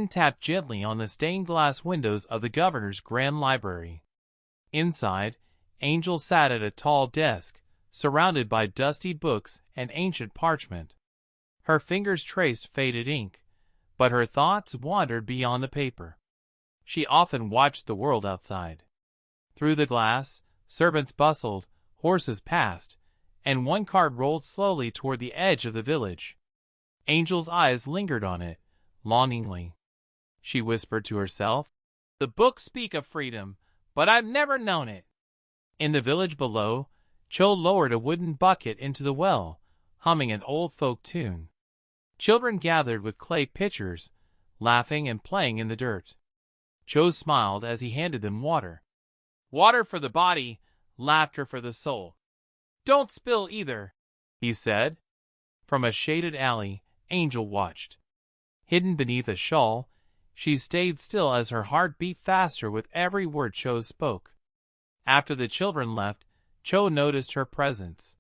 hand tapped gently on the stained glass windows of the governor's grand library. Inside, Angel sat at a tall desk, surrounded by dusty books and ancient parchment. Her fingers traced faded ink, but her thoughts wandered beyond the paper. She often watched the world outside. Through the glass, servants bustled, horses passed, and one cart rolled slowly toward the edge of the village. Angel's eyes lingered on it, longingly. She whispered to herself, "The books speak of freedom, but I've never known it." In the village below, Cho lowered a wooden bucket into the well, humming an old folk tune. Children gathered with clay pitchers, laughing and playing in the dirt. Cho smiled as he handed them water. "Water for the body, laughter for the soul. Don't spill either," he said. From a shaded alley, Angel watched. Hidden beneath a shawl, she stayed still as her heart beat faster with every word Cho spoke. After the children left, Cho noticed her presence.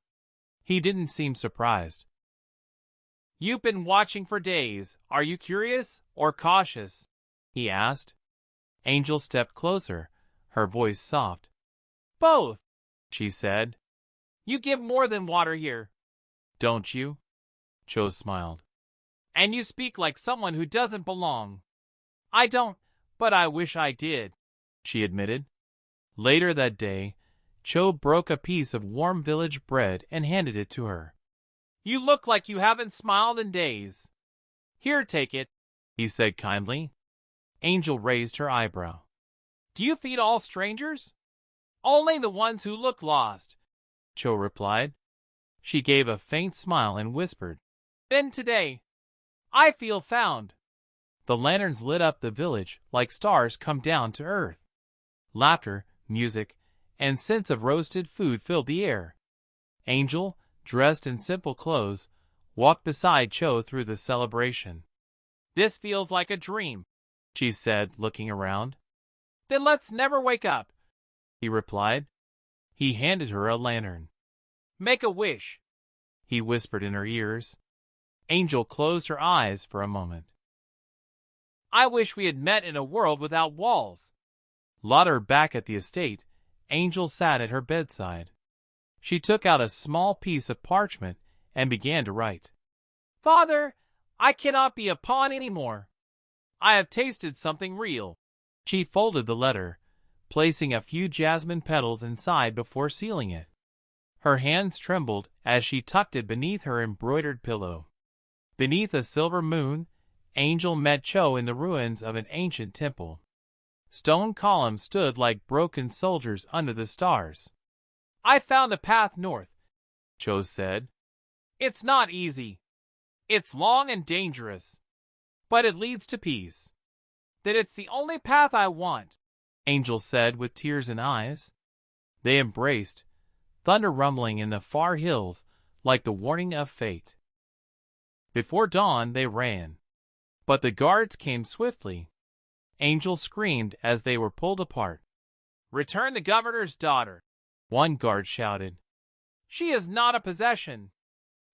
He didn't seem surprised. "You've been watching for days. Are you curious or cautious?" he asked. Angel stepped closer, her voice soft. "Both," she said. "You give more than water here." "Don't you?" Cho smiled. "And you speak like someone who doesn't belong." "I don't, but I wish I did," she admitted. Later that day, Cho broke a piece of warm village bread and handed it to her. "You look like you haven't smiled in days. Here, take it," he said kindly. Angel raised her eyebrow. "Do you feed all strangers?" "Only the ones who look lost," Cho replied. She gave a faint smile and whispered, "Then today, I feel found." The lanterns lit up the village like stars come down to earth. Laughter, music, and scents of roasted food filled the air. Angel, dressed in simple clothes, walked beside Cho through the celebration. "This feels like a dream," she said, looking around. "Then let's never wake up," he replied. He handed her a lantern. "Make a wish," he whispered in her ears. Angel closed her eyes for a moment. "I wish we had met in a world without walls." Later back at the estate, Angel sat at her bedside. She took out a small piece of parchment and began to write. "Father, I cannot be a pawn anymore. I have tasted something real." She folded the letter, placing a few jasmine petals inside before sealing it. Her hands trembled as she tucked it beneath her embroidered pillow. Beneath a silver moon, Angel met Cho in the ruins of an ancient temple. Stone columns stood like broken soldiers under the stars. "I found a path north," Cho said. "It's not easy. It's long and dangerous, but it leads to peace. That it's the only path I want," Angel said with tears in eyes. They embraced, thunder rumbling in the far hills like the warning of fate. Before dawn they ran, but the guards came swiftly. Angel screamed as they were pulled apart. "Return the governor's daughter," one guard shouted. "She is not a possession,"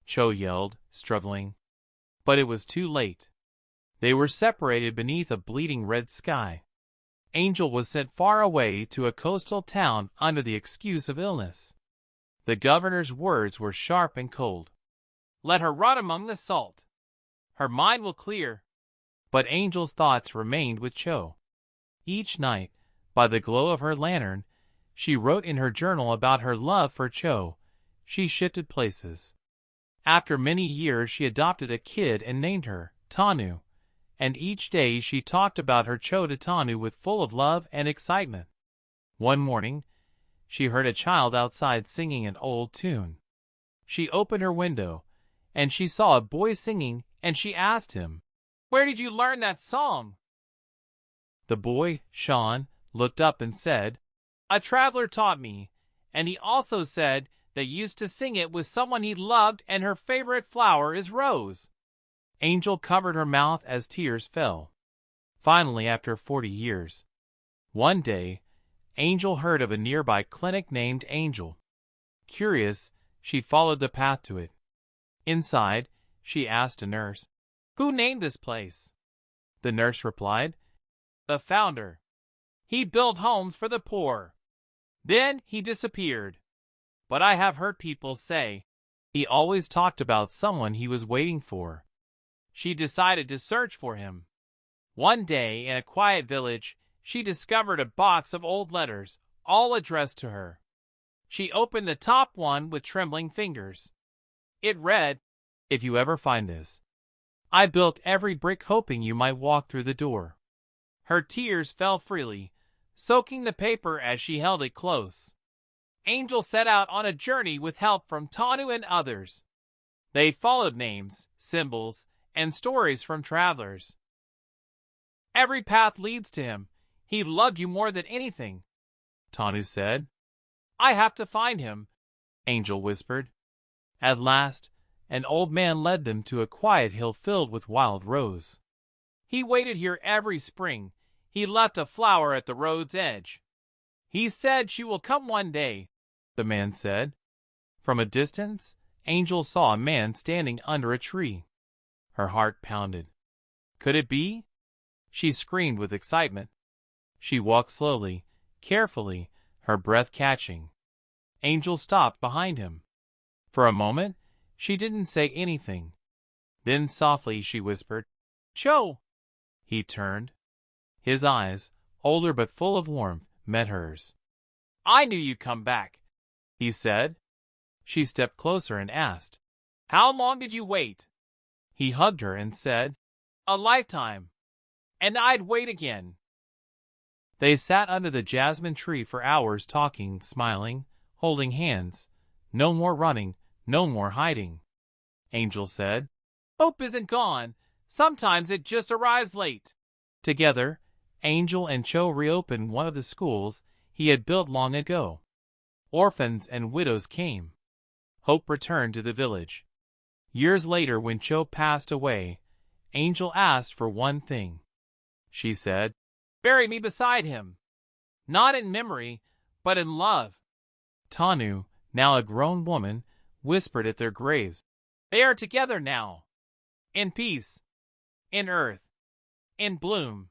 Cho yelled, struggling. But it was too late. They were separated beneath a bleeding red sky. Angel was sent far away to a coastal town under the excuse of illness. The governor's words were sharp and cold. "Let her rot among the salt. Her mind will clear." But Angel's thoughts remained with Cho. Each night, by the glow of her lantern, she wrote in her journal about her love for Cho. She shifted places. After many years she adopted a kid and named her Tanu, and each day she talked about her Cho to Tanu with full of love and excitement. One morning, she heard a child outside singing an old tune. She opened her window, and she saw a boy singing, and she asked him, "Where did you learn that song?" The boy, Sean, looked up and said, "A traveler taught me, and he also said they used to sing it with someone he loved and her favorite flower is rose." Angel covered her mouth as tears fell. Finally, after 40 years. One day, Angel heard of a nearby clinic named Angel. Curious, she followed the path to it. Inside, she asked a nurse, "Who named this place?" the nurse replied. "The founder. He built homes for the poor. Then he disappeared. But I have heard people say he always talked about someone he was waiting for." She decided to search for him. One day, in a quiet village, she discovered a box of old letters, all addressed to her. She opened the top one with trembling fingers. It read, "If you ever find this, I built every brick hoping you might walk through the door." Her tears fell freely, soaking the paper as she held it close. Angel set out on a journey with help from Tanu and others. They followed names, symbols, and stories from travelers. "Every path leads to him. He loved you more than anything," Tanu said. "I have to find him," Angel whispered. At last, an old man led them to a quiet hill filled with wild rose. "He waited here every spring. He left a flower at the road's edge. He said she will come one day," the man said. From a distance, Angel saw a man standing under a tree. Her heart pounded. Could it be? She screamed with excitement. She walked slowly, carefully, her breath catching. Angel stopped behind him. For a moment, she didn't say anything. Then softly she whispered, "Cho!" He turned. His eyes, older but full of warmth, met hers. "I knew you'd come back," he said. She stepped closer and asked, "How long did you wait?" He hugged her and said, "A lifetime. And I'd wait again." They sat under the jasmine tree for hours talking, smiling, holding hands. "No more running, no more hiding," Angel said. "Hope isn't gone. Sometimes it just arrives late." Together, Angel and Cho reopened one of the schools he had built long ago. Orphans and widows came. Hope returned to the village. Years later, when Cho passed away, Angel asked for one thing. She said, "Bury me beside him. Not in memory, but in love." Tanu, now a grown woman, whispered at their graves, "They are together now. In peace. In earth. In bloom."